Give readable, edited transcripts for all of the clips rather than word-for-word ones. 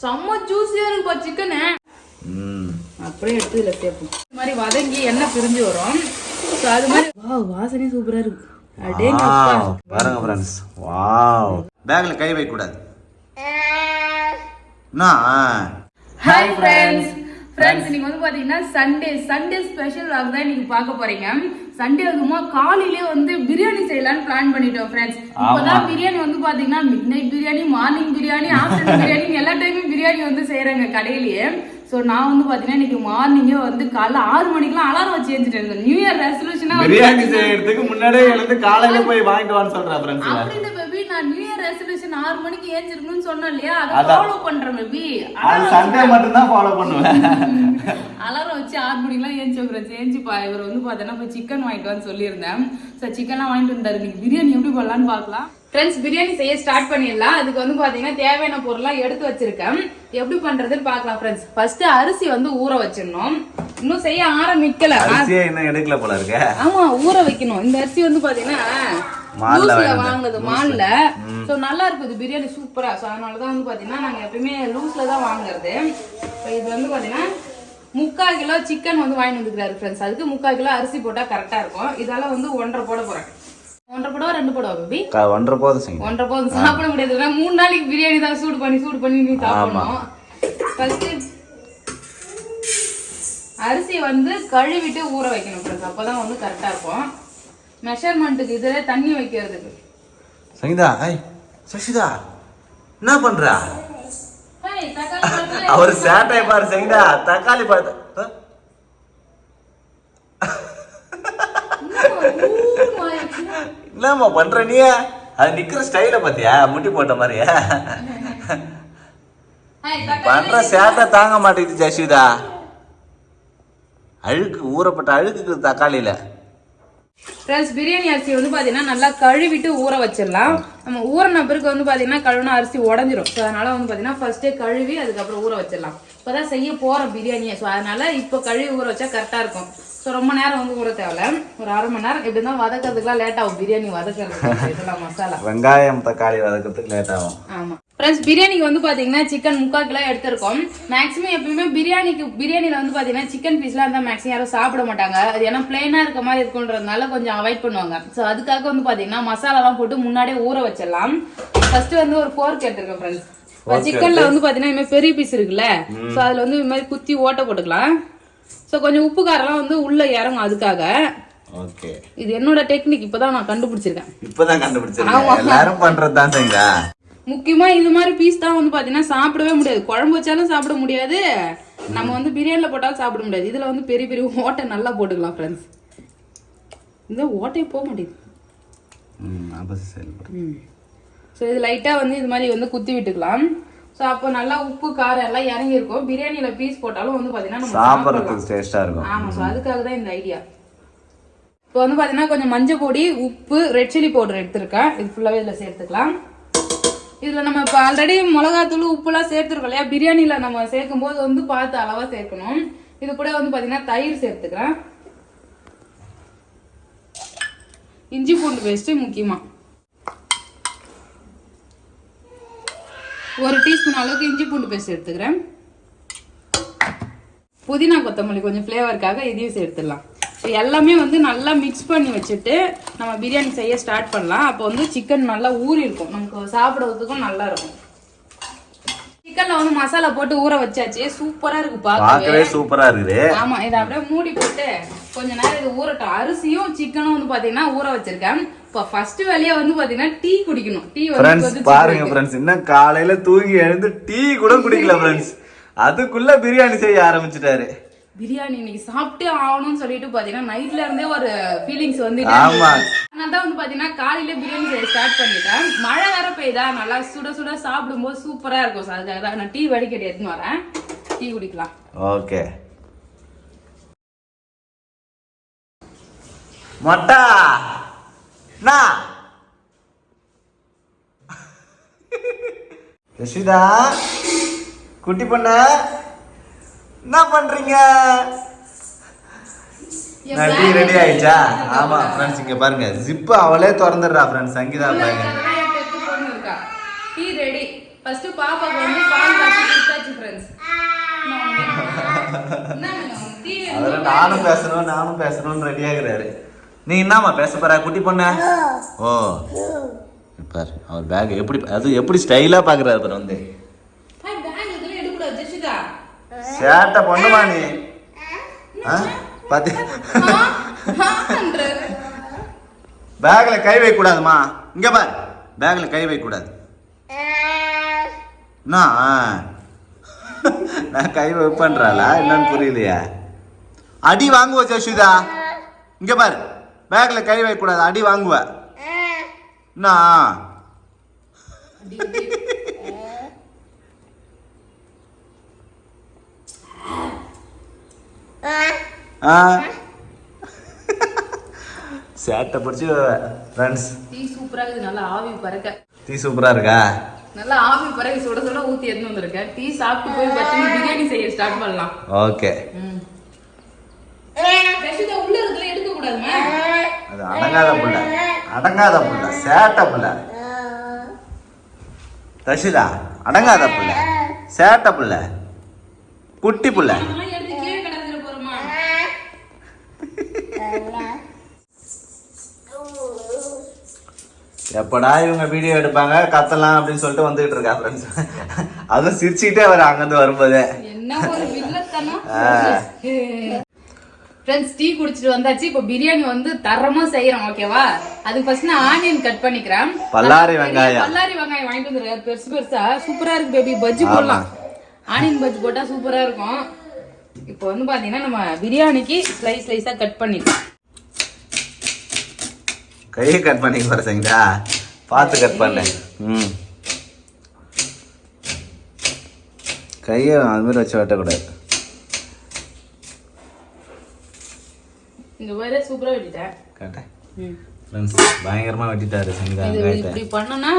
செம்ம ஜூஸியா இருக்குப்பா சிக்கனு. அப்படியே எடுத்து இதுல சேர்ப்போம். இந்த மாதிரி வதங்கி எண்ணெய் பிரிஞ்சு வரும். ஸோ அது மாதிரி வாசனை சூப்பரா இருக்கு. பாருங்க ஃப்ரெண்ட்ஸ். வாவ். பேக்ல கை வைக்க கூடாது. Hi friends. இன்னைக்கு வந்து பாத்தீங்கன்னா சண்டே ஸ்பெஷல் vlog தான் நீங்க பார்க்க போறீங்க. சண்டே வந்துமா காலையிலே வந்து பிரியாணி செய்யலாம்னு பிளான் பண்ணிட்டோம் ஃப்ரெண்ட்ஸ். இப்பதான் பிரியாணி வந்து பாத்தீங்கன்னா mid night biryani, morning biryani, afternoon biryani எல்லா டைமும் பிரியாணி வந்து செய்யறாங்க கடையிலேயே. ஸோ நான் வந்து பாத்தீங்கன்னா இன்னைக்கு மார்னிங்கே வந்து காலைல 6 மணிக்கெல்லாம் அலாரம் வச்சு எழுந்துட்டேன். நியூ இயர் ரெசல்யூஷனா பிரியாணி செய்யறதுக்கு முன்னாடியே எழுந்து காலையில போய் வாங்கிட்டு வான்னு சொல்றேன் ஃப்ரெண்ட்ஸ். அப்படின்னு பேபி நான் நியூ இயர் ரெசல்யூஷன் 6 மணிக்கு ஏஞ்சிருக்கணும்னு சொன்னேன் இல்லையா, அதை ஃபாலோ பண்றேன் பேபி. அது சண்டே மட்டும் தான் ஃபாலோ பண்ணுவேன். அலாரம் வச்சு 6 மணிக்கெல்லாம் ஏஞ்சிப்பா. இவர் வந்து பாத்தீங்கன்னா போய் சிக்கன் வாங்கிட்டு வந்து சொல்லியிருந்தேன். ஸோ சிக்கன்லாம் வாங்கிட்டு வந்தாரு. இன்னைக்கு பிரியாணி எப்படி பண்ணலான்னு பார்க்கலாம் ஃப்ரெண்ட்ஸ். பிரியாணி செய்ய ஸ்டார்ட் பண்ணிடலாம். அதுக்கு வந்து பாத்தீங்கன்னா தேவையான பொருள்லாம் எடுத்து வச்சிருக்கேன். எப்படி பண்றதுன்னு பார்க்கலாம் ஃப்ரெண்ட்ஸ். ஃபர்ஸ்ட் அரிசி வந்து ஊற வச்சிடணும். இன்னும் செய்ய ஆரம்பிக்கல. அரிசியே இன்னும் எடுக்கல போல இருக்கு. ஆமா, ஊற வைக்கணும். இந்த அரிசி வந்து பாத்தீங்கன்னா லூஸ்ல வாங்குனது மால்ல. சோ நல்லா இருக்குது பிரியாணி சூப்பரா. சோ அதனாலதான் வந்து பாத்தீங்கன்னா நாங்க எப்பயுமே லூஸ்ல தான் வாங்குறது. இது வந்து பாத்தீங்கன்னா 3/4 கிலோ சிக்கன் வந்து வாங்கி வந்துக்கிறாரு ஃப்ரெண்ட்ஸ். அதுக்கு 3/4 கிலோ அரிசி போட்டா கரெக்டா இருக்கும். இதால வந்து 1.5 போட போறேன். 1.5 போடவா 2 போடவா பேபி? 1.5 போதும். 1.5 போதும். சாப்பிட முடியாது. 3 நாளைக்கு பிரியாணி தான் சூடு பண்ணி நீ சாப்பிடணும். ஃபர்ஸ்ட் அரிசி வந்து கழுவிட்டு ஊற வைக்கணும் ஃப்ரெண்ட்ஸ். அப்பதான் வந்து கரெக்டா இருக்கும். மெஷர்மெண்ட்டுக்கு இதுல தண்ணி வைக்கிறதுக்கு. சங்கீதா, சசிதா என்ன பண்றா? அவர் சேட்டை பாரு சங்கீதா. தக்காளி பார்த்து என்னம்மா பண்ற நீ? அது நிக்கிற ஸ்டைல பாத்தியா? முட்டி போட்ட மாதிரியா பண்ற சேட்டை தாங்க மாட்டேங்குது ஜசிதா. அழுக்கு ஊறப்பட்ட அழுக்கு தக்காளியில. ஃப்ரெண்ட்ஸ் பிரியாணி அரிசி வந்து பாத்தீங்கன்னா நல்லா கழுவிட்டு ஊற வச்சிடலாம். நம்ம ஊறின பிறகு வந்து பாத்தீங்கன்னா கழுவினா அரிசி உடஞ்சிரும். ஸோ அதனால வந்து பாத்தீங்கன்னா ஃபர்ஸ்டே கழுவி அதுக்கப்புறம் ஊற வச்சிடலாம். இப்பதான் செய்ய போறோம் பிரியாணியை. ஸோ அதனால இப்போ கழுவி ஊற வச்சா கரெக்டா இருக்கும். ஸோ ரொம்ப நேரம் வந்து ஊற தேவையில்ல. ஒரு 1/2 மணி நேரம். எப்படி தான் வதக்கிறதுக்குலாம் லேட் ஆகும். பிரியாணி வதக்கிறதுக்கு இதெல்லாம் மசாலா வெங்காயம் தக்காளி வதக்கிறதுக்கு லேட் ஆகும். ஆமா ஃப்ரெண்ட்ஸ் பிரியாணிக்கு வந்து பாத்தீங்கன்னா சிக்கன் 3/4 கிலோ எடுத்திருக்கோம். மேக்ஸிமம் எப்பயுமே பிரியாணில வந்து பாத்தீங்கன்னா சிக்கன் பீஸ்லாம் இருந்தா மேக்ஸிமம் யாரும் சாப்பிட மாட்டாங்க. அது ஏன்னா பிளைனா இருக்க மாதிரி இருக்குன்றதுனால கொஞ்சம் அவாய்ட் பண்ணுவாங்க. ஸோ அதுக்காக வந்து பாத்தீங்கன்னா மசாலாலாம் போட்டு முன்னாடியே ஊற வச்சிடலாம். ஃபர்ஸ்ட் வந்து ஒரு போர்க் எடுத்திருக்கேன் ஃப்ரெண்ட்ஸ். சிக்கன்ல வந்து பாத்தீங்கன்னா இந்த மாதிரி பெரிய பீஸ் இருக்குல்ல, ஸோ அதுல வந்து இந்த மாதிரி குத்தி ஓட்ட போட்டுக்கலாம். ஸோ கொஞ்சம் உப்பு காரெல்லாம் வந்து உள்ள இறங்கும். அதுக்காக இது என்னோட டெக்னிக். இப்பதான் நான் கண்டுபிடிச்சிருக்கேன். எல்லாரும் பண்றதுதான் சங்கீதா. முக்கியமா இது மாதிரி பீஸ் தான் வந்து பாத்தீங்கன்னா சாப்பிடவே முடியாது. குழம்பு வச்சாலும் சாப்பிட முடியாது. நம்ம வந்து பிரியாணில போட்டாலும் சாப்பிட முடியாது. இதுல வந்து பெரிய பெரிய ஓட்டை நல்லா போட்டுக்கலாம் ஃப்ரெண்ட்ஸ். இந்த ஓட்டையே போக மாட்டேங்குது. ஸோ இது லைட்டா வந்து இது மாதிரி வந்து குத்தி விட்டுக்கலாம். ஸோ அப்போ நல்லா உப்பு காரம் எல்லாம் இறங்கி இருக்கும். பிரியாணியில பீஸ் போட்டாலும் வந்து பாத்தீங்கன்னா நம்ம சாப்பிடுறதுக்கு டேஸ்டா இருக்கும். ஆமா, ஸோ அதுக்காக தான் இந்த ஐடியா. இப்போ வந்து பாத்தீங்கன்னா கொஞ்சம் மஞ்சள் பொடி, உப்பு, ரெட் சில்லி பவுடர் எடுத்திருக்கேன். இது ஃபுல்லாவே இதுல சேர்த்துக்கலாம். இதுல நம்ம இப்போ ஆல்ரெடி மிளகாத்தூள் உப்புலாம் சேர்த்துருக்கோம் இல்லையா, பிரியாணியில நம்ம சேர்க்கும் போது வந்து பார்த்து அளவா சேர்க்கணும். இது கூட வந்து பாத்தீங்கன்னா தயிர் சேர்த்துக்கிறேன். இஞ்சி பூண்டு பேஸ்ட் முக்கியமா 1 டீஸ்பூன் அளவுக்கு இஞ்சி பூண்டு பேஸ்ட் எடுத்துக்கிறேன். புதினா கொத்தமல்லி கொஞ்சம் ஃப்ளேவருக்காக இதையும் சேர்த்துடலாம். எல்லாமே வந்து நல்லா மிக்ஸ் பண்ணி வச்சுட்டு நம்ம பிரியாணி செய்ய ஸ்டார்ட் பண்ணலாம். அப்போ வந்து சிக்கன் நல்லா ஊறி இருக்கும். நமக்கு சாப்பிடுறதுக்கும் நல்லா இருக்கும். சிக்கன்ல வந்து மசாலா போட்டு ஊற வச்சாச்சு. சூப்பரா இருக்கு, பார்க்கவே சூப்பரா இருக்குது. ஆமா, இதை அப்படியே மூடி போட்டு கொஞ்ச நேரம் இது ஊறட்டும். அரிசியும் சிக்கனும் வந்து பாத்தீங்கன்னா ஊற வச்சிருக்கேன். இப்போ ஃபர்ஸ்ட் வேலையா வந்து பாத்தீங்கன்னா டீ குடிக்கணும். டீ வந்து பாருங்க ஃப்ரெண்ட்ஸ், இன்னும் காலையில தூங்கி எழுந்து டீ கூட குடிக்கல ஃப்ரெண்ட்ஸ். அதுக்குள்ள பிரியாணி செய்ய ஆரம்பிச்சுட்டாரு. பிரியாணி இன்னைக்கு சாப்பிட்டே ஆகணும்னு சொல்லிட்டு பாத்தீங்கன்னா நைட்ல இருந்தே ஒரு ஃபீலிங்ஸ் வந்து அதனாலதான் வந்து பாத்தீங்கன்னா காலையில பிரியாணி செய்ய ஸ்டார்ட் பண்ணிட்டேன். மழை வேற பெய்தா, நல்லா சுட சுட சாப்பிடும் போது சூப்பரா இருக்கும். அதுக்காக தான் நான் டீ வடிகட்டி எடுத்துன்னு வரேன். டீ குடிக்கலாம். ஓகே மட்டா யசிதா குட்டி பண்ண என்ன பண்றீங்க? டீ ரெடி ஆயிடுச்சா? ஆமா ஃப்ரெண்ட்ஸ், இங்க பாருங்க ஜிப் அவளே திறந்துடுறா ஃப்ரெண்ட்ஸ். சங்கீதா பாருங்க டீ ரெடி. ஃபர்ஸ்ட் பாப்பாக்கு வந்து பால் காய்ச்சி நானும் பேசணும்னு ரெடியாகிறாரு. நீ என்னம்மா பேச போற குட்டி பொண்ணு? ஓ பாரு அவர் பேக் எப்படி ஸ்டைலா பாக்குறாரு பாரு வந்து. சேட்டை பொண்ணுமா நீ? பாத்தி பேக்ல கை வைக்க கூடாதுமா. இங்க பாரு பேக்ல கை வைக்க கூடாது. நான் கை வைப்பேன்றாளா என்னன்னு புரியலையா? அடி வாங்குவ சசுதா. இங்க பாரு பேக்ல கை வைக்க கூடாது, அடி வாங்குவ. சேட்டை பிடிச்சி ஃப்ரெண்ட்ஸ். டீ சூப்பரா இருக்கு, நல்லா ஆவி பறக்க. டீ சூப்பரா இருக்கா? நல்லா ஆவி பறக்க சுட சுட ஊத்தி எடுத்து வந்திருக்கேன். டீ சாப்பிட்டு போய் பச்சை பிரியாணி செய்ய ஸ்டார்ட் பண்ணலாம். ஓகே. ரஷிதா உள்ள இருக்குல எடுக்க கூடாதுமா. அது அடங்காத புள்ள சேட்டை புள்ள. ரஷிதா அடங்காத புள்ள சேட்டை புள்ள குட்டி புள்ள. எடுத்து கீழே கடந்துற போறோமா? எப்படா இவங்க வீடியோ எடுப்பாங்க கத்தலாம் அப்படின்னு சொல்லிட்டு வந்துகிட்டு இருக்கா ஃப்ரெண்ட்ஸ். அதுவும் சிரிச்சுக்கிட்டே வர அங்கிருந்து வரும்போதே. என்ன ஒரு வில்லத்தனம். ஃப்ரெண்ட்ஸ் டீ குடிச்சிட்டு வந்தாச்சு. இப்போ பிரியாணி வந்து தரமா செய்யறோம் ஓகேவா? அதுக்கு ஃபர்ஸ்ட் நான் ஆனியன் கட் பண்ணிக்கிறேன். பல்லாரி வெங்காயம் வாங்கிட்டு வந்துருக்காரு பெருசு பெருசா. சூப்பரா இருக்கு பேபி. பஜ்ஜி போடலாம், ஆனியன் பஜ்ஜி போட்டா சூப்பரா இருக்கும். இப்போ வந்து பாத்தீங்கன்னா நம்ம பிரியாணிக்கு ஸ்லைஸ் ஸ்லைஸா கட் பண்ணிக்கலாம். கையை கட் பண்ணி வரீங்களா? பார்த்து கட் பண்ண. கையை அது மாதிரி வச்சு வெட்டக்கூடாது. இங்க வேற சூப்பரா வெட்டிட்டேன். கரெக்ட். ஃப்ரெண்ட்ஸ் பயங்கரமா வெட்டிட்டாரு சங்கீதா. இப்படி பண்ணனா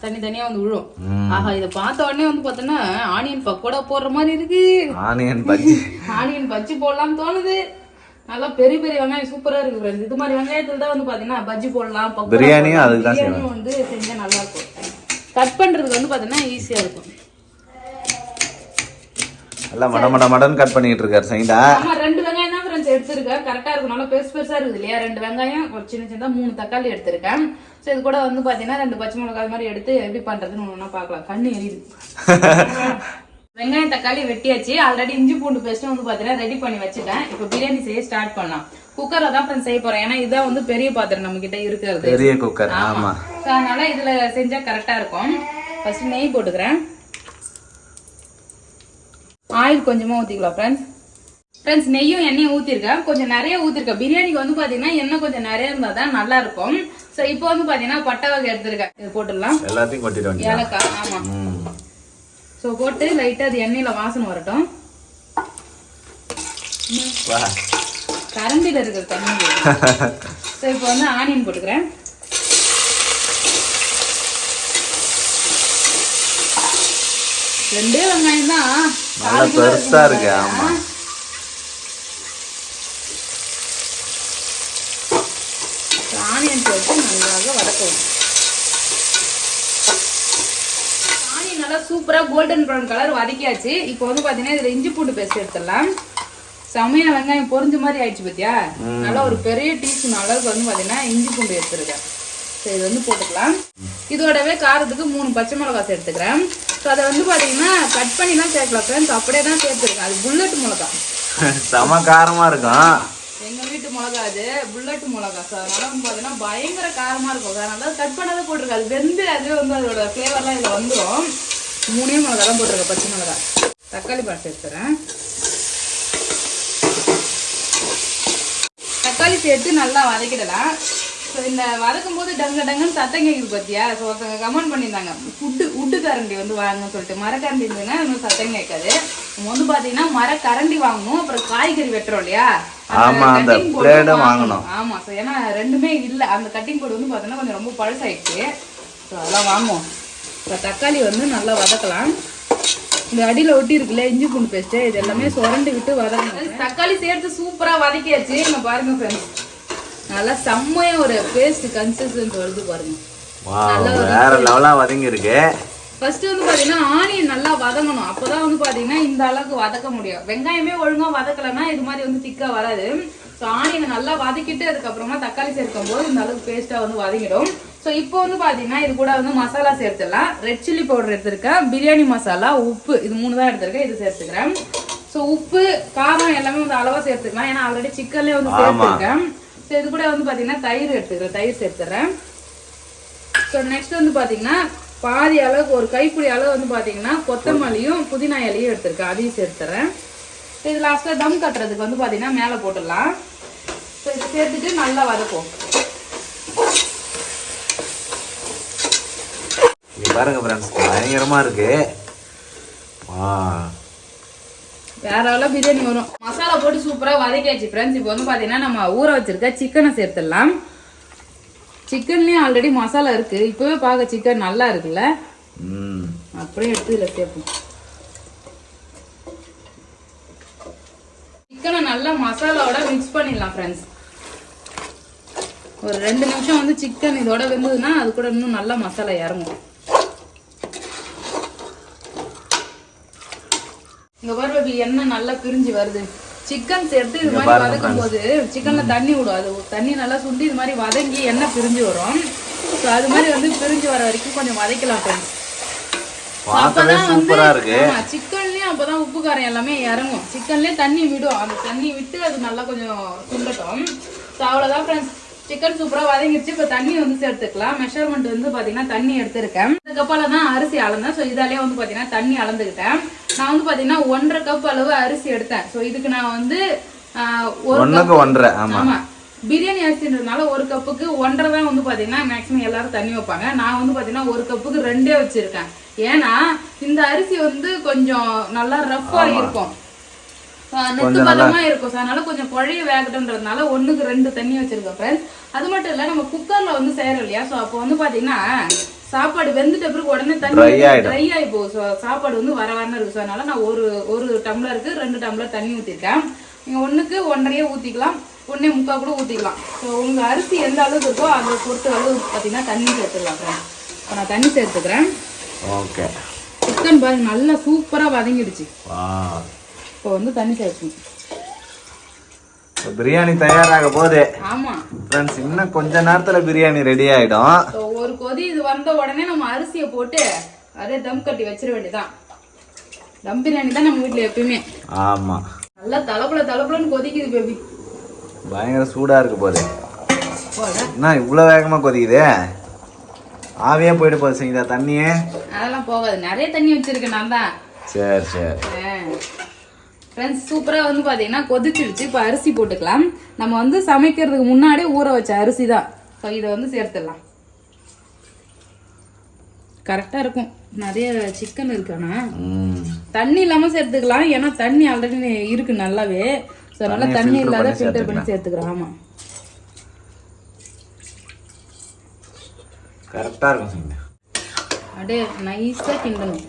தனியா வந்து விழும். ஆஹா இத பார்த்த உடனே வந்து பார்த்தனா ஆனியன் பக்கோடா போடுற மாதிரி இருக்கு. ஆனியன் பஜ்ஜி போடலாம்னு தோணுது. நல்லா பெரிய பெரிய வெங்காயம் சூப்பரா இருக்கு ஃப்ரெண்ட்ஸ். இது மாதிரி வெங்காயத்துல தான் வந்து பாத்தீங்கன்னா பஜ்ஜி போடலாம். பிரியாணியும் அதுதான் செய்யணும். வந்து செஞ்சா நல்லா இருக்கும். கட் பண்றதுக்கு வந்து பாத்தீங்கன்னா ஈஸியா இருக்கும். எல்லாம் மடன் கட் பண்ணிட்டு இருக்காரு சங்கீதா. ஆமா 2 வெங்காயம் தான் ஃப்ரெண்ட்ஸ் எடுத்துருக்கேன். கரெக்டா இருக்கும். நல்லா பெருசா இருக்குது இல்லையா? 2 வெங்காயம் ஒரு சின்ன 3 தக்காளி எடுத்திருக்கேன். சோ இது கூட வந்து பாத்தீங்கன்னா 2 பச்சை மிளகாய் மாதிரி எடுத்து எப்படி பண்றதுன்னு ஒண்ணா பாக்கலாம். கண்ணு எரியுது. வெங்காயம் தக்காளி வெட்டியாச்சு. ஆல்ரெடி இஞ்சி பூண்டு பேஸ்ட் வந்து பாத்தீங்கன்னா ரெடி பண்ணி வச்சுட்டேன். இப்போ பிரியாணி செய்ய ஸ்டார்ட் பண்ணலாம். குக்கர்ல தான் ஃப்ரெண்ட்ஸ் செய்ய போறேன். ஏன்னா இதான் வந்து பெரிய பாத்திரம் நம்ம கிட்ட இருக்கிறது. பெரிய குக்கர். ஆமா. அதனால இதுல செஞ்சா கரெக்டா இருக்கும். ஃபர்ஸ்ட் நெய் போட்டுக்கிறேன். ஆயில் கொஞ்சமா ஊத்திக்கலாம் ஃப்ரெண்ட்ஸ். நெய்யும் எண்ணெயும் ஊத்திருக்கேன். கொஞ்சம் நிறைய ஊத்திருக்கேன். பிரியாணிக்கு வந்து பாத்தீங்கன்னா எண்ணெய் கொஞ்சம் நிறைய இருந்தா தான் நல்லா இருக்கும். சோ இப்போ வந்து பாத்தீங்கன்னா பட்டை வகை எடுத்திருக்கேன். இது போட்டுடலாம். எல்லாத்தையும் கொட்டிடுவோம். ஏலக்காய். ஆமா. சோ போட்டு லைட்டா அது எண்ணெயில வாசனை வரட்டும். கரண்டில இருக்கிற தண்ணி. சோ இப்போ வந்து ஆனியன் போட்டுக்கிறேன். ரெண்டே வெங்காயம் தான் நல்லா பெருசா இருக்கு. ஆமா. ஆனியன் போட்டு நன்றாக வதக்கவும். ஆனியன் நல்லா சூப்பரா கோல்டன் ப்ரௌன் கலர் வதக்கியாச்சு. இப்போ வந்து பாத்தீங்கன்னா இதுல இஞ்சி பூண்டு பேஸ்ட் எடுத்துடலாம். செமையா வெங்காயம் பொரிஞ்ச மாதிரி ஆயிடுச்சு பாத்தியா? நல்லா ஒரு பெரிய டீஸ்பூன் அளவுக்கு வந்து பாத்தீங்கன்னா இஞ்சி பூண்டு எடுத்துருக்கேன். சரி இது வந்து போட்டுக்கலாம். இதோடவே காரத்துக்கு 3 பச்சை மிளகாய் எடுத்துக்கிறேன். ஸோ அதை வந்து பாத்தீங்கன்னா கட் பண்ணிலாம் சேர்க்கலாம் ஃப்ரெண்ட்ஸ். அப்படியே தான் சேர்த்துருக்கேன். அது புல்லட் மிளகா. செம காரமா இருக்கும். எங்க வீட்டு மிளகா அது புல்லட் மிளகா. ஸோ அதனால வந்து பாத்தீங்கன்னா பயங்கர காரமா இருக்கும். அதனால கட் பண்ணாத போட்டிருக்கேன். அது வெந்து அதுவே வந்து அதோட ஃபிளேவர்லாம் இதுல வந்துடும். 3 மிளகா தான் போட்டிருக்கேன். பச்சை மிளகா. தக்காளி பழம் சேர்த்துறேன். தக்காளி சேர்த்து நல்லா வதக்கிடலாம். ஸோ இந்த வதக்கும் போது டங்குன்னு சத்தம் கேட்குது பார்த்தியா? ஸோ ஒருத்தவங்க கமெண்ட் பண்ணியிருந்தாங்க உட்டு கரண்டி வந்து வாங்கணும்னு சொல்லிட்டு. மரக்கரண்டி இருந்ததுன்னா இன்னும் சத்தம் கேட்காது. நம்ம வந்து பார்த்தீங்கன்னா மரக்கரண்டி வாங்கணும். அப்புறம் காய்கறி வெட்டுறோம் இல்லையா? வாங்கணும். ஆமா. ஸோ ஏன்னா ரெண்டுமே இல்லை. அந்த கட்டிங் போர்டு வந்து பார்த்தீங்கன்னா கொஞ்சம் ரொம்ப பழசாயிடுச்சு. ஸோ அதெல்லாம் வாங்குவோம். இப்போ தக்காளி வந்து நல்லா வதக்கலாம். இந்த அடியில் ஒட்டி இருக்குல்ல இஞ்சி பூண்டு பேஸ்ட்டு, இது எல்லாமே சுரண்டி விட்டு வதக்கணும். தக்காளி சேர்த்து சூப்பராக வதக்கியாச்சு. நம்ம பாருங்க ஃப்ரெண்ட்ஸ், நல்லா செம்மையா ஒரு பேஸ்ட் கன்சிஸ்டன்சி வருது பாருங்க. வேற லெவலா வதங்கி இருக்கு. ஃபர்ஸ்ட் வந்து பாத்தீங்கன்னா ஆனியன் நல்லா வதங்கணும். அப்பதான் வந்து பாத்தீங்கன்னா இந்த அளவுக்கு வதக்க முடியும். வெங்காயமே ஒழுங்கா வதக்கலன்னா இது மாதிரி வந்து திக்கா வராது. ஸோ ஆனியனை நல்லா வதக்கிட்டு அதுக்கப்புறமா தக்காளி சேர்க்கும் போது இந்த அளவுக்கு பேஸ்டா வந்து வதங்கிடும். ஸோ இப்போ வந்து பாத்தீங்கன்னா இது கூட வந்து மசாலா சேர்த்துடலாம். ரெட் சில்லி பவுடர் எடுத்திருக்கேன், பிரியாணி மசாலா, உப்பு, இது 3 தான் எடுத்திருக்கேன். இது சேர்த்துக்கிறேன். ஸோ உப்பு காரம் எல்லாமே வந்து அளவா சேர்த்துக்கலாம். ஏன்னா ஆல்ரெடி சிக்கன்லேயே வந்து சேர்த்துருக்கேன். ஸோ இது கூட வந்து பாத்தீங்கன்னா தயிர் எடுத்துக்கிறேன், தயிர் சேர்த்துறேன். ஸோ நெக்ஸ்ட் வந்து பாத்தீங்கன்னா பாதி அளவுக்கு ஒரு கைப்பிடி அளவு வந்து பாத்தீங்கன்னா கொத்தமல்லியும் புதினா இலையும் எடுத்திருக்கேன், அதையும் சேர்த்துறேன். இது லாஸ்ட்ல தம் கட்டுறதுக்கு வந்து பாத்தீங்கன்னா மேல போட்டுடலாம். ஸோ இதை சேர்த்துட்டு நல்லா வதக்கும். பாருங்க ஃப்ரெண்ட்ஸ், பயங்கரமா இருக்கு. வேற அளவு பிரியாணி வரும். மசாலா போட்டு சூப்பரா வதக்கியாச்சு ஃப்ரெண்ட்ஸ். இப்போ வந்து பாத்தீங்கன்னா நம்ம ஊற வச்சிருக்க சிக்கனை சேர்த்துடலாம். சிக்கன்லயும் ஆல்ரெடி மசாலா இருக்கு. இப்பவே பார்க்க சிக்கன் நல்லா இருக்குல்ல, அப்படியே எடுத்து இதுல சேர்ப்போம். சிக்கனை நல்லா மசாலாவோட மிக்ஸ் பண்ணிடலாம் ஃப்ரெண்ட்ஸ். ஒரு 2 நிமிஷம் வந்து சிக்கன் இதோட வெந்ததுன்னா அது கூட இன்னும் நல்லா மசாலா இறங்கும். இங்க பாரு எண்ணெய் நல்லா பிரிஞ்சு வருது. சிக்கன் சேர்த்து இது மாதிரி வதக்கும் போது சிக்கன்ல தண்ணி விடும். அது தண்ணி நல்லா சுண்டி இது மாதிரி வதங்கி எண்ணெய் பிரிஞ்சு வரும். ஸோ அது மாதிரி வந்து பிரிஞ்சு வர வரைக்கும் கொஞ்சம் வதக்கலாம் ஃப்ரெண்ட்ஸ். சிக்கன்லயும் அப்பதான் உப்பு காரம் எல்லாமே இறங்கும். சிக்கன்லயே தண்ணி விடும். அந்த தண்ணி விட்டு அது நல்லா கொஞ்சம் சுண்டட்டும். ஸோ அவ்வளவுதான் ஃப்ரெண்ட்ஸ், சிக்கன் சூப்பரா வதங்கிடுச்சு. இப்போ தண்ணி வந்து சேர்த்துக்கலாம். மெஷர்மெண்ட் வந்து பாத்தீங்கன்னா தண்ணி எடுத்திருக்கேன். அதுக்கப்புறம் தான் அரிசி அளந்தேன். ஸோ இதாலே வந்து பாத்தீங்கன்னா தண்ணி அளந்துக்கிட்டேன். நான் வந்து பாத்தீங்கன்னா 1.5 கப் அளவு அரிசி எடுத்தேன். ஸோ இதுக்கு நான் வந்து 1.5 ஆமா பிரியாணி அரிசின்றதுனால 1 கப்புக்கு 1.5 தான் வந்து பாத்தீங்கன்னா மேக்ஸிமம் எல்லாரும் தண்ணி வைப்பாங்க. நான் வந்து பாத்தீங்கன்னா 1 கப்புக்கு 2 வச்சிருக்கேன். ஏன்னா இந்த அரிசி வந்து கொஞ்சம் நல்லா ரஃப்பா இருக்கும், நெத்து பதமா இருக்கும். அதனால கொஞ்சம் குழைய வேகட்டும்ன்றதுனால 1க்கு 2 தண்ணி வச்சிருக்கேன் ஃப்ரெண்ட்ஸ். அது மட்டும் இல்ல, நம்ம குக்கர்ல வந்து செய்யறோம் இல்லையா, ஸோ அப்போ வந்து பாத்தீங்கன்னா சாப்பாடு வெந்துட்ட பிறகு உடனே தண்ணி ட்ரை ஆகி போகும். சாப்பாடு வந்து வர இருக்கு. அதனால நான் ஒரு டம்ளருக்கு 2 டம்ளர் தண்ணி ஊத்திருக்கேன். நீங்க 1க்கு 1.5 ஊத்திக்கலாம், 1.25 கூட ஊத்திக்கலாம். ஸோ உங்க அரிசி எந்த அளவுக்கு இருக்கோ அதை பொறுத்த அளவு பாத்தீங்கன்னா தண்ணி சேர்த்துக்கலாம். இப்போ நான் தண்ணி சேர்த்துக்கிறேன். ஓகே, சிக்கன் பாருங்க நல்லா சூப்பரா வதங்கிடுச்சு. இப்போ வந்து தண்ணி சேர்க்கணும். பிரியாணி தயாராக போகுது. ஆமா ஃப்ரெண்ட்ஸ், இன்னும் கொஞ்ச நேரத்துல பிரியாணி ரெடி ஆயிடும். ஒரு கொதி இது வந்த உடனே நம்ம அரிசியை போட்டு அதே தம் கட்டி வச்சிட வேண்டியதான். தம் பிரியாணி தான் நம்ம வீட்டுல எப்பயுமே. ஆமா, நல்லா தலப்புலன்னு கொதிக்குது பேபி. பயங்கர சூடா இருக்கு போது. என்ன இவ்வளவு வேகமா கொதிக்குது? ஆவியா போயிட்டு போகுது சரிங்களா தண்ணியே? அதெல்லாம் போகாது, நிறைய தண்ணி வச்சிருக்கேன் நான் தான். சரி சரி ஃப்ரெண்ட்ஸ், சூப்பரா வந்து பாத்தீங்கன்னா கொதிச்சிடுச்சு. இப்போ அரிசி போட்டுக்கலாம். நம்ம வந்து சமைக்கிறதுக்கு முன்னாடி ஊற வச்ச அரிசி தான். ஸோ இதை வந்து சேர்த்துடலாம். கரெக்டா இருக்கும். நிறைய சிக்கன் இருக்கானா தண்ணி இல்லாம சேர்த்துக்கலாம். ஏன்னா தண்ணி ஆல்ரெடி இருக்கு நல்லாவே. ஸோ அதனால தண்ணி இல்லாத ஃபில்டர் பண்ணி சேர்த்துக்கிறோம். ஆமா, கரெக்டா இருக்கும். அப்படியே நைஸா கிண்டணும்.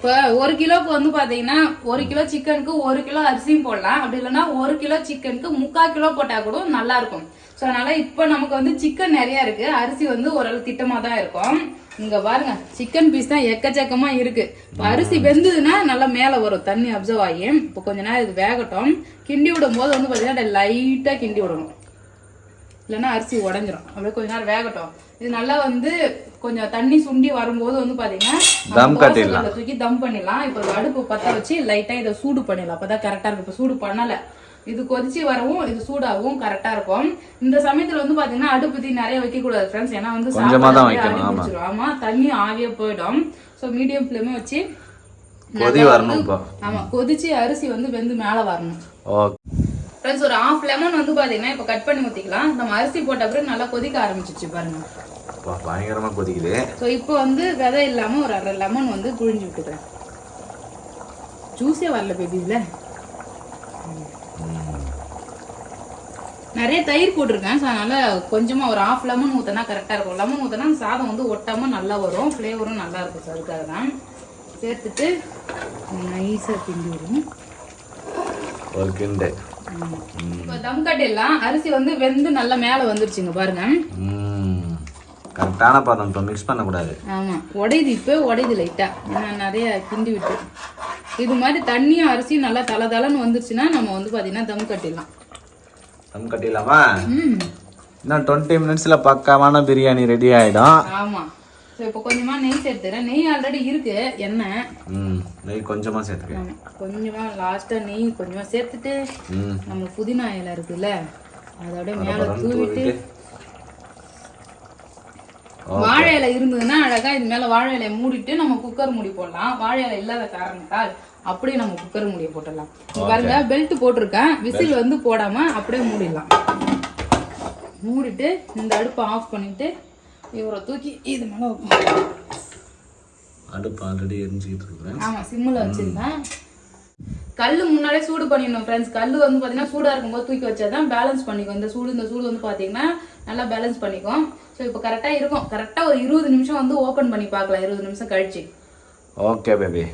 இப்போ 1 கிலோக்கு வந்து பாத்தீங்கன்னா 1 கிலோ சிக்கனுக்கு 1 கிலோ அரிசியும் போடலாம். அப்படி இல்லைன்னா 1 கிலோ சிக்கனுக்கு 3/4 கிலோ போட்டா கூட நல்லா இருக்கும். ஸோ அதனால இப்போ நமக்கு வந்து சிக்கன் நிறைய இருக்கு, அரிசி வந்து ஓரளவு திட்டமா தான் இருக்கும். இங்க பாருங்க, சிக்கன் பீஸ் தான் எக்கச்சக்கமா இருக்கு. இப்போ அரிசி வெந்ததுன்னா நல்லா மேல வரும், தண்ணி அப்சர்வ் ஆகி. இப்போ கொஞ்ச நேரம் இது வேகட்டும். கிண்டி விடும் போது வந்து பாத்தீங்கன்னா லைட்டா கிண்டி விடணும், இல்லைன்னா அரிசி உடஞ்சிரும். அப்படியே கொஞ்ச நேரம் வேகட்டும். இது நல்லா வந்து கொஞ்சம் தண்ணி சுண்டி வரும்போது வந்து பாத்தீங்கன்னா தூக்கி தம் பண்ணிடலாம். இப்போ அடுப்பு பத்த வச்சு லைட்டா இதை சூடு பண்ணிடலாம். அப்பதான் கரெக்டா இருக்கும். இப்போ சூடு பண்ணல, இது கொதிச்சு வரவும் இது சூடாகவும் கரெக்டா இருக்கும். இந்த சமயத்துல வந்து பாத்தீங்கன்னா அடுப்பு தீ நிறைய வைக்க கூடாது ஃப்ரெண்ட்ஸ். ஏன்னா வந்து சாப்பிட்டு ஆமா தண்ணி ஆவியா போயிடும். ஸோ மீடியம் ஃபிளேமே வச்சு ஆமா கொதிச்சு அரிசி வந்து வெந்து மேல வரணும். ஃப்ரெண்ட்ஸ், ஒரு 1/2 லெமன் வந்து பாத்தீங்கன்னா இப்போ கட் பண்ணி ஊத்திக்கலாம். நம்ம அரிசி போட்ட பிறகு நல்லா கொதிக்க ஆரம்பிச்சிச்சு பாருங்க. பயங்கரமா கொதிக்குது. ஸோ இப்போ வந்து விதை இல்லாம ஒரு 1/2 லெமன் வந்து புழிஞ்சு விட்டுக்கிறேன். ஜூஸே வரல பேபில. நிறைய தயிர் போட்டிருக்கேன். ஸோ அதனால கொஞ்சமா ஒரு 1/2 லெமன் ஊத்தினா கரெக்டா இருக்கும். லெமன் ஊத்தினா சாதம் வந்து ஒட்டாம நல்லா வரும், ஃபிளேவரும் நல்லா இருக்கும். ஸோ அதுக்காக தான் சேர்த்துட்டு நைஸா கிண்டி விடும். ஒரு கிண்டு இப்போ தம் கட்டிடலாம். அரிசி வந்து வெந்து நல்லா மேலே வந்துருச்சுங்க பாருங்க. கரெக்டான பதம், இப்போ மிக்ஸ் பண்ணக்கூடாது. ஆமாம், உடையுது, இப்போ உடையுது லைட்டாக, ஏன்னா நிறைய கிண்டி விட்டு. இது மாதிரி தண்ணியும் அரிசியும் நல்லா தலை தலைன்னு வந்துருச்சுன்னா நம்ம வந்து பார்த்தீங்கன்னா தம் கட்டிடலாம். தம் கட்டிடலாமா? இன்னும் 20 மினிட்ஸில் பக்காவான பிரியாணி ரெடி ஆகிடும். ஆமாம். ஸோ இப்போ கொஞ்சமாக நெய் சேர்த்துறேன். நெய் ஆல்ரெடி இருக்கு, எண்ணெய். நெய் கொஞ்சமாக சேர்த்துக்கிறேன். கொஞ்சமாக லாஸ்ட்டாக நெய் கொஞ்சமாக சேர்த்துட்டு நம்ம புதினா இலை இருக்குல்ல அதோட மேலே தூவிட்டு, வாழை இலை இருந்ததுன்னா அழகா இது மேலே வாழை இலையை மூடிட்டு நம்ம குக்கர் மூடி போடலாம். வாழை இலை இல்லாத காரணத்தால் அப்படியே நம்ம குக்கர் மூடியை போட்டுடலாம். பாருங்க, பெல்ட் போட்டிருக்கேன், விசில் வந்து போடாம அப்படியே மூடிடலாம். மூடிட்டு இந்த அடுப்பை ஆஃப் பண்ணிட்டு இவரை தூக்கி இது மேலே வைப்போம். அடுப்பு ஆல்ரெடி எரிஞ்சுக்கிட்டு இருக்கிறேன். ஆமாம், சிம்மில் வச்சுருந்தேன். கல் முன்னாடியே சூடு பண்ணிடணும் ஃப்ரெண்ட்ஸ். கல் வந்து பார்த்தீங்கன்னா சூடாக இருக்கும்போது தூக்கி வச்சாதான் பேலன்ஸ் பண்ணிக்கும். இந்த சூடு வந்து பார்த்தீங்கன்னா நல்லா பேலன்ஸ் பண்ணிக்கும். ஸோ இப்போ கரெக்டாக இருக்கும். கரெக்டாக ஒரு 20 நிமிஷம் வந்து ஓப்பன் பண்ணி பார்க்கலாம், 20 நிமிஷம் கழிச்சு. Okay baby.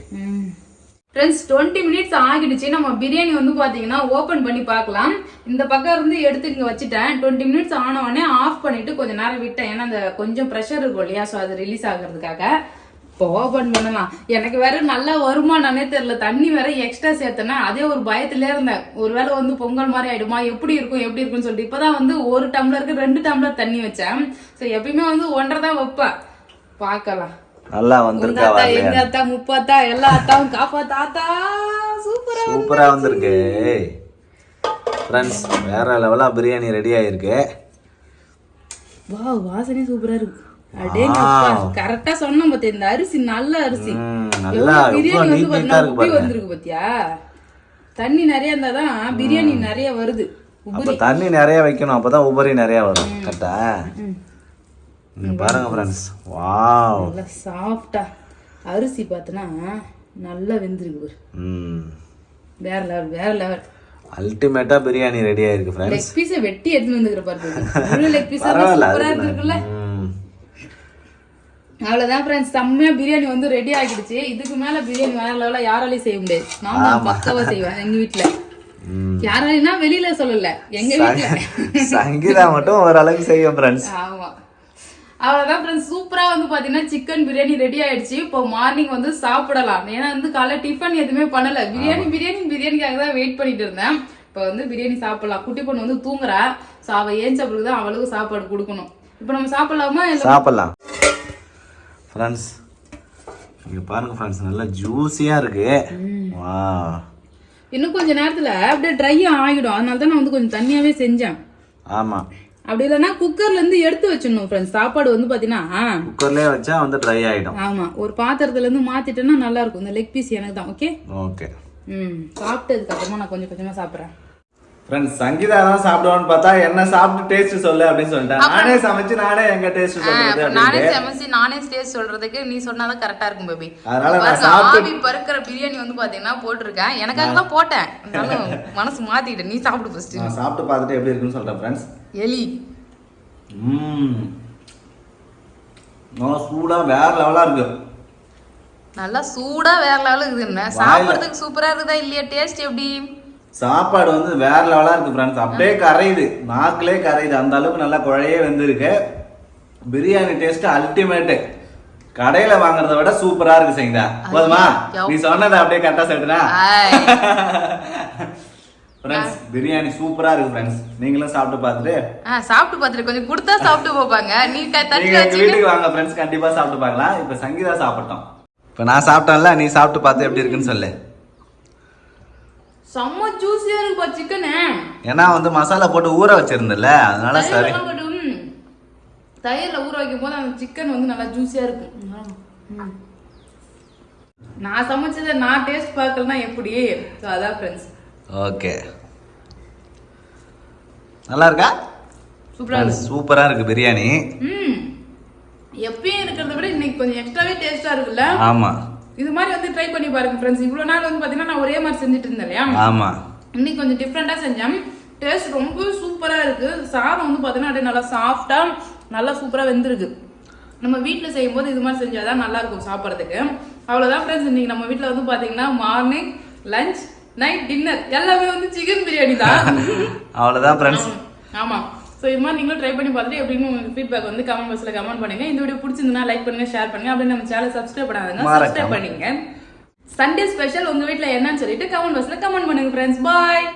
ஃப்ரெண்ட்ஸ் 20 மினிட்ஸ் ஆகிடுச்சு. நம்ம பிரியாணி வந்து பார்த்தீங்கன்னா ஓப்பன் பண்ணி பார்க்கலாம். இந்த பக்கம் இருந்து எடுத்து இங்கே வச்சுட்டேன். 20 மினிட்ஸ் ஆன உடனே ஆஃப் பண்ணிட்டு கொஞ்சம் நேரம் விட்டேன், ஏன்னா அந்த கொஞ்சம் ப்ரெஷர் இருக்கும் இல்லையா, ஸோ அது ரிலீஸ் ஆகுறதுக்காக. இப்போ ஓப்பன் பண்ணலாம். எனக்கு வேற நல்லா வருமா நானே தெரியல. தண்ணி வேற எக்ஸ்ட்ரா சேர்த்தேன்னா அதே ஒரு பயத்திலே இருந்தேன். ஒருவேளை வந்து பொங்கல் மாதிரி ஆயிடுமா, எப்படி இருக்கும்னு சொல்லிட்டு இப்பதான் வந்து 1 டம்ளருக்கு 2 டம்ளர் தண்ணி வச்சேன். ஸோ எப்பயுமே வந்து 1.5 தான் வைப்பேன். பார்க்கலாம். நல்லா வந்திருக்கா? எங்க அத்தா, முப்பத்தா, எல்லா அத்தாவும் காப்பா தாத்தா. சூப்பரா வந்திருக்கு ஃப்ரெண்ட்ஸ். வேற லெவலா பிரியாணி ரெடி ஆயிருக்கு. வா, வாசனை சூப்பரா இருக்கு. கரெக்டா சொன்ன பாத்தியா, இந்த அரிசி நல்ல அரிசி. பிரியாணி வந்து பாத்தீங்கன்னா வந்திருக்கு பாத்தியா. தண்ணி நிறைய இருந்தாதான் பிரியாணி நிறைய வருது. தண்ணி நிறைய வைக்கணும், அப்பதான் உபரி நிறைய வரும். கரெக்டா? பாருங்க ஃப்ரெண்ட்ஸ், வாவ், நல்ல சாஃப்ட்டா அரிசி பார்த்தனா நல்லா வெந்திருக்கு. வேற லெவல், வேற லெவல். அல்டிமேட்டா பிரியாணி ரெடி ஆயிருக்கு ஃப்ரெண்ட்ஸ். லெக் பீஸ வெட்டி எடுத்து வந்துக்கிற பாருங்க. முழு லெக் பீஸா சூப்பரா இருக்குல்ல. அவ்வளவுதான் ஃப்ரெண்ட்ஸ், செம்மையா பிரியாணி வந்து ரெடி ஆகிடுச்சு. இதுக்கு மேல பிரியாணி வேற லெவலா யாராலையும் செய்ய முடியாது. நான் தான் பக்காவா செய்வேன் எங்க வீட்டுல. யாராலையும்னா வெளியில சொல்லல, எங்க வீட்டுல. சங்கீதா மட்டும் ஓரளவுக்கு செய்யும் ஃப்ரெண்ட்ஸ். ஆமா, அவ்வளவுதான் ஃப்ரெண்ட்ஸ். சூப்பரா வந்து பாத்தீங்கன்னா சிக்கன் பிரியாணி ரெடி ஆயிடுச்சு. இப்போ மார்னிங் வந்து சாப்பிடலாம். ஏன்னா வந்து காலைல டிஃபன் எதுவுமே பண்ணல. பிரியாணிக்காக தான் வெயிட் பண்ணிட்டு இருந்தேன். இப்போ வந்து பிரியாணி சாப்பிடலாம். குட்டி பொண்ணு வந்து தூங்குறா. ஸோ அவள் ஏஞ்ச பிறகு தான் அவளுக்கு சாப்பாடு கொடுக்கணும். இப்போ நம்ம சாப்பிடலாமா? சாப்பிடலாம் ஃப்ரெண்ட்ஸ். இங்க பாருங்க ஃப்ரெண்ட்ஸ், நல்லா ஜூஸியா இருக்கு. வா, இன்னும் கொஞ்ச நேரத்துல அப்படியே ட்ரை ஆகிடும். அதனால தான் நான் வந்து கொஞ்சம் தண்ணியாவே செஞ்சேன். ஆமா, அப்படி இல்லைன்னா குக்கர்ல இருந்து எடுத்து வச்சிடணும் ஃப்ரெண்ட்ஸ். சாப்பாடு வந்து பாத்தீங்கன்னா குக்கர்லயே வச்சா வந்து ட்ரை ஆயிடும். ஆமா, ஒரு பாத்திரத்துல இருந்து மாத்திட்டேன்னா நல்லா இருக்கும். இந்த லெக் பீஸ் எனக்கு தான். Okay okay. சாப்பிட்டதுக்கு அப்புறமா நான் கொஞ்சம் கொஞ்சமா சாப்பிடுறேன். ஃப்ரெண்ட்ஸ், சங்கீதா தான் சாப்பிடுவான்னு பார்த்தா என்ன சாப்பிட்டு டேஸ்ட் சொல்லு அப்படின்னு சொல்லிட்டேன். நானே சமைச்சு நானே எங்க டேஸ்ட் சொல்றது. நானே சமைச்சு நானே டேஸ்ட் சொல்றதுக்கு நீ சொன்னாதான் கரெக்டா இருக்கும் பேபி. அதனால நான் சாப்பிட்டு ஆவி பறக்கிற பிரியாணி வந்து பாத்தீங்கன்னா போட்டுருக்கேன். எனக்காக தான் போட்டேன், மனசு மாத்திக்கிட்டேன். நீ சாப்பிடு ஃபர்ஸ்ட். நான் சாப்பிட்டு பார்த்துட்டு எப்படி இருக்குன்னு சொல்றேன் ஃப்ரெண்ட்ஸ். எலி நல்லா சூடா வேற லெவலா இருக்கு. நல்லா சூடா வேற லெவலுக்கு இருக்குது. என்ன சாப்பிடுறதுக்கு சூப்பரா இருக்குதா இல்லையா? டேஸ்ட் எப்படி? சாப்பாடு வந்து வேற லெவலா இருக்கு ஃப்ரெண்ட்ஸ். அப்படியே கரையுது, நாக்கிலே கரையுது. அந்த அளவுக்கு நல்லா குழையே வெந்திருக்கு. Biryani taste ultimate. கடையில வாங்குறத விட சூப்பரா இருக்கு. செய்யுதா போதுமா? நீ சொன்னதை அப்படியே கரெக்டா சொல்லிட்டுனா ஃப்ரெண்ட்ஸ், பிரியாணி சூப்பரா இருக்கு ஃப்ரெண்ட்ஸ். நீங்களும் சாப்பிட்டு பார்த்துட்டு கொஞ்சம் கொடுத்தா சாப்பிட்டு போப்பாங்க. நீங்க வீட்டுக்கு வாங்க ஃப்ரெண்ட்ஸ், கண்டிப்பா சாப்பிட்டு பார்க்கலாம். இப்ப சங்கீதா சாப்பிட்டோம். இப்ப நான் சாப்பிட்டேன்ல, நீ சாப்பிட்டு பார்த்து எப்படி இருக்குன்னு சொல்லு. செம்ம ஜூஸியா இருக்கு சிக்கன். ஏன்னா வந்து மசாலா போட்டு ஊற வச்சிருந்தல, அதனால சரி. தயிர்ல ஊற வைக்கும் போது அந்த சிக்கன் வந்து நல்லா ஜூஸியா இருக்கு. நான் சமைச்சதை நான் டேஸ்ட் பார்க்கலன்னா எப்படி? அதான் ஃப்ரெண்ட்ஸ். ஓகே, நல்லா இருக்கா? சூப்பரா இருக்கு பிரியாணி. எப்பயும் இருக்கிறத விட இன்னைக்கு கொஞ்சம் எக்ஸ்ட்ராவே டேஸ்டா இருக்குல்ல? ஆமா, இது மாதிரி வந்து ட்ரை பண்ணி பாருங்க ஃப்ரெண்ட்ஸ். இவ்வளவு நாள் வந்து பாத்தீங்கன்னா நான் ஒரே மாதிரி செஞ்சுட்டு இருந்தேன் இல்லையா? ஆமா, இன்னைக்கு கொஞ்சம் டிஃப்ரெண்டா செஞ்சேன். டேஸ்ட் ரொம்ப சூப்பரா இருக்கு. சாதம் வந்து பாத்தீங்கன்னா அப்படியே நல்லா சாஃப்டா நல்லா சூப்பரா வெந்திருக்கு. நம்ம வீட்டுல செய்யும் போது இது மாதிரி செஞ்சாதான் நல்லா இருக்கும் சாப்பிட்றதுக்கு. அவ்வளவுதான் ஃப்ரெண்ட்ஸ். இன்னைக்கு நம்ம வீட்டுல வந்து பாத்தீங்கன்னா மார்னிங் லஞ்ச் நைட் டின்னர் எல்லாமே வந்து சிக்கன் பிரியாணி தான். அவ்வளவுதான் ஃப்ரெண்ட்ஸ். ஆமா. ஸோ இது மாதிரி நீங்களும் ட்ரை பண்ணி பார்த்துட்டு எப்படின்னு உங்களுக்கு ஃபீட்பேக் வந்து கமெண்ட் பாக்ஸ்ல கமெண்ட் பண்ணுங்க. இந்த வீடியோ பிடிச்சிருந்தா லைக் பண்ணுங்க, ஷேர் பண்ணுங்க. அப்படியே நம்ம சேனல் சப்ஸ்கிரைப் பண்ணாதுங்க சப்ஸ்கிரைப் பண்ணிங்க. சண்டே ஸ்பெஷல் உங்க வீட்ல என்னன்னு சொல்லிட்டு கமெண்ட் பாக்ஸ்ல கமெண்ட் பண்ணுங்க ஃப்ரெண்ட்ஸ். பாய்.